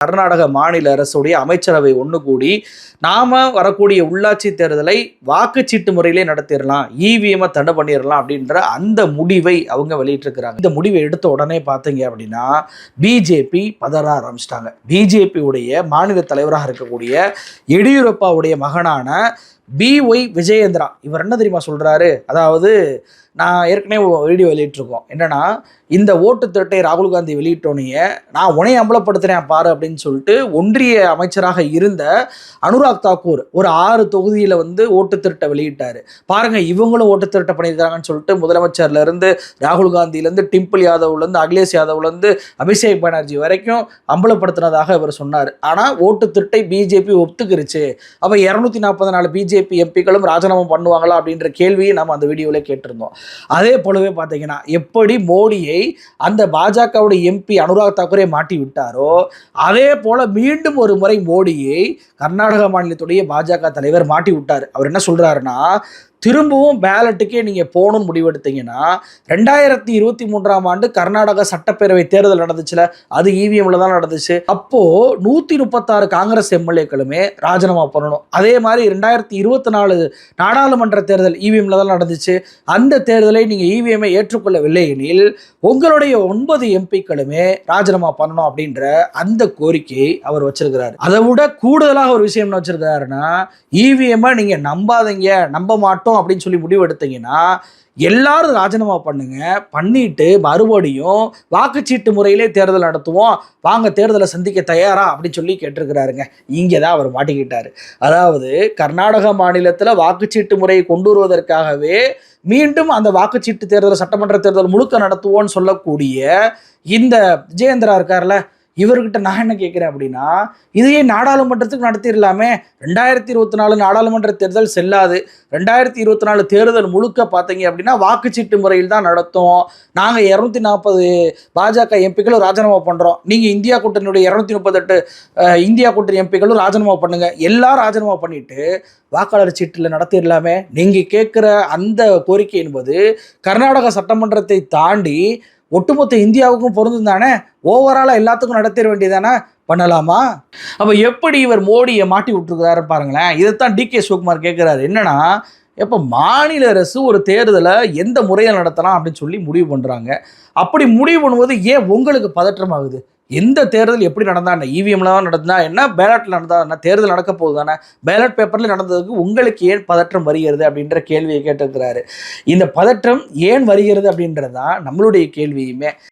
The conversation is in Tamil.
கர்நாடக மாநில அரசுடைய அமைச்சரவை ஒன்று கூடி நாம வரக்கூடிய உள்ளாட்சி தேர்தலை வாக்குச்சீட்டு முறையிலே நடத்திடலாம், இவிஎம் தடை பண்ணிடலாம் அப்படின்ற அந்த முடிவை அவங்க வெளியிட்டிருக்கிறாங்க. இந்த முடிவை எடுத்த உடனே பார்த்தீங்க அப்படின்னா பிஜேபி பதற ஆரம்பிச்சிட்டாங்க. பிஜேபி உடைய மாநில தலைவராக இருக்கக்கூடிய எடியூரப்பாவுடைய மகனான BY விஜயேந்திரா இவர் என்ன தெரியுமா சொல்றாரு? அதாவது நான் ஏற்கனவே வீடியோ வெளியிட்டிருக்கோம். என்னன்னா, இந்த ஓட்டு திரட்டை ராகுல் காந்தி வெளியிட்டோனையே நான் உனையை அம்பலப்படுத்துறேன் பாரு அப்படின்னு சொல்லிட்டு ஒன்றிய அமைச்சராக இருந்த அனுராக் தாக்கூர் ஒரு 6 தொகுதியில் ஓட்டு திரட்டை வெளியிட்டாரு. பாருங்க, இவங்களும் ஓட்டு திரட்டை பண்ணியிருக்காங்கன்னு சொல்லிட்டு முதலமைச்சர்ல இருந்து ராகுல் காந்தியிலேருந்து டிம்பிள் யாதவ்லேருந்து அகிலேஷ் யாதவ்லேருந்து அபிஷேக் பானர்ஜி வரைக்கும் அம்பலப்படுத்தினதாக இவர் சொன்னார். ஆனால் ஓட்டு திரட்டை பிஜேபி ஒத்துக்கிருச்சு. அப்போ 244 பிஜேபி எம்பிக்களும் ராஜினாமா பண்ணுவாங்களா அப்படின்ற கேள்வியை நம்ம அந்த வீடியோவில் கேட்டிருந்தோம். அதே போலவே பார்த்தீங்கன்னா, எப்படி மோடியை அந்த பாஜகவுடைய எம்பி அனுராக் தாக்கூரே மாட்டி விட்டாரோ அதே போல மீண்டும் ஒரு முறை மோடியை கர்நாடக மாநிலத்துடைய பாஜக தலைவர் மாட்டி விட்டார். அவர் என்ன சொல்றாருன்னா, திரும்பவும் பேலட்டுக்கே நீங்கள் போகணும்னு முடிவெடுத்தீங்கன்னா 2023ஆம் ஆண்டு கர்நாடகா சட்டப்பேரவை தேர்தல் நடந்துச்சுல, அது இவிஎம்ல தான் நடந்துச்சு. அப்போ 136 காங்கிரஸ் எம்எல்ஏக்களுமே ராஜினாமா பண்ணணும். அதே மாதிரி 2024 நாடாளுமன்ற தேர்தல் இவிஎம்ல தான் நடந்துச்சு. அந்த தேர்தலை நீங்கள் இவிஎம்ஐ ஏற்றுக்கொள்ளவில்லை எனில் உங்களுடைய 9 எம்பிக்களுமே ராஜினாமா பண்ணணும் அப்படின்ற அந்த கோரிக்கையை அவர் வச்சிருக்கிறார். அதை விட கூடுதலாக ஒரு விஷயம் என்ன வச்சிருக்காருன்னா, இவிஎம்ஐ நீங்க நம்பாதீங்க, நம்ப மாட்டோம் அப்படின்னு சொல்லி முடிவு எடுத்தீங்கன்னா எல்லாரும் ராஜினாமா பண்ணுங்க, பண்ணிட்டு மறுபடியும் வாக்குச்சீட்டு முறையிலே தேர்தல் நடத்துவோம், வாங்க தேர்தலை சந்திக்க தயாரா அப்படின்னு சொல்லி கேட்டிருக்கிறாருங்க. இங்கேதான் அவர் மாட்டிக்கிட்டாரு. அதாவது கர்நாடக மாநிலத்தில் வாக்குச்சீட்டு முறையை கொண்டு வருவதற்காகவே மீண்டும் அந்த வாக்குச்சீட்டு தேர்தல் சட்டமன்ற தேர்தல் முழுக்க நடத்துவோம்னு சொல்லக்கூடிய இந்த விஜயேந்திரா இருக்கார்ல, இவர்கிட்ட நான் என்ன கேட்குறேன் அப்படின்னா, இதையே நாடாளுமன்றத்துக்கு நடத்திடலாமே. 2024 நாடாளுமன்ற தேர்தல் செல்லாது. 2024 தேர்தல் முழுக்க பார்த்தீங்க அப்படின்னா வாக்குச்சீட்டு முறையில் தான் நடத்தும். நாங்கள் 240 பாஜக எம்பிக்களும் ராஜினாமா பண்ணுறோம், நீங்கள் இந்தியா கூட்டணியுடைய 238 இந்தியா கூட்டணி எம்பிக்களும் ராஜினாமா பண்ணுங்க, எல்லாரும் ராஜினாமா பண்ணிட்டு வாக்காளர் சீட்டில் நடத்திடலாமே. நீங்கள் கேட்குற அந்த கோரிக்கை என்பது கர்நாடக சட்டமன்றத்தை தாண்டி ஒட்டுமொத்த இந்தியாவுக்கும் பொருந்தும் தானே. ஓவராலாக எல்லாத்துக்கும் நடத்திட வேண்டியதானே, பண்ணலாமா? அப்போ எப்படி இவர் மோடியை மாட்டி விட்டுருக்கிறாரு பாருங்களேன். இதைத்தான் DK சிவகுமார் கேட்குறாரு. என்னன்னா, எப்போ மாநில அரசு ஒரு தேர்தலை எந்த முறையில் நடத்தலாம் அப்படின்னு சொல்லி முடிவு பண்ணுறாங்க. அப்படி முடிவு பண்ணும்போது ஏன் உங்களுக்கு பதற்றம் ஆகுது? எந்த தேர்தல் எப்படி நடந்தா என்ன, இவிஎம்ல தான் நடந்தா என்ன, பேலட்டில் நடந்தா என்ன, தேர்தல் நடக்க போகுது தானே, பேலட் பேப்பரில் நடந்ததுக்கு உங்களுக்கு ஏன் பதற்றம் வருகிறது அப்படின்ற கேள்வியை கேட்டிருக்கிறாரு. இந்த பதற்றம் ஏன் வருகிறது அப்படின்றது தான் நம்மளுடைய கேள்வியுமே.